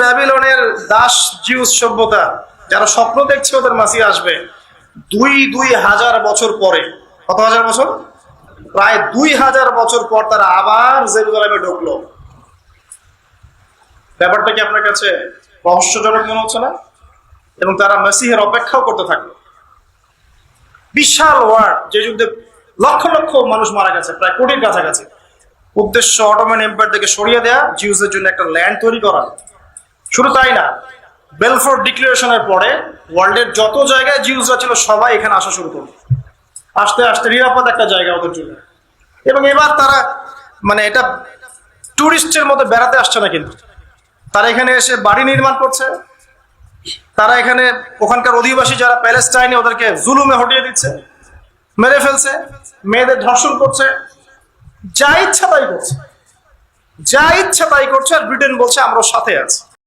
ব্যাবিলনের Das Zeus সভ্যতা যারা স্বপ্ন দেখছে ওদের মাসি আসবে 2000 বছর পরে। কত হাজার বছর? প্রায় 2000 বছর পর তারা আবার জেরুজালেমে ঢুকলো। ব্যাপারটা কি আপনার কাছে রহস্যজনক মনে হচ্ছে না? এবং তারা মেসিহের অপেক্ষাও করতে থাকলো। বিশাল ওয়ার, যে যুদ্ধে লক্ষ লক্ষ মানুষ মারা গেছে, প্রায় কোটির কাছাকাছি। উদ্দেশ্য অটোমান এম্পায়ার থেকে সরিয়ে দেয়া, জিউসের জন্য একটা ল্যান্ড তৈরি করা। শুধু তাই না, বেলফোর ডিক্লারেশনের পরে ওয়ার্ল্ডের যত জায়গায় জিউসরা ছিল সবাই এখানে আসা শুরু করলো। আস্তে আস্তে নিরাপদ একটা জায়গা ওদের জন্য। এবং এবার তারা এটা টুরিস্টের মতো বেড়াতে আসছে না, কিন্তু তারা এখানে এসে বাড়ি নির্মাণ করছে। তারা এখানে ওখানকার অধিবাসী যারা প্যালেস্টাইনে ওদেরকে জুলুমে হটিয়ে দিচ্ছে, মেরে ফেলছে, মেয়েদের ধর্ষণ করছে, যা ইচ্ছা তাই করছে, যা ইচ্ছা তাই করছে। আর ব্রিটেন বলছে আমরা সাথে আছি।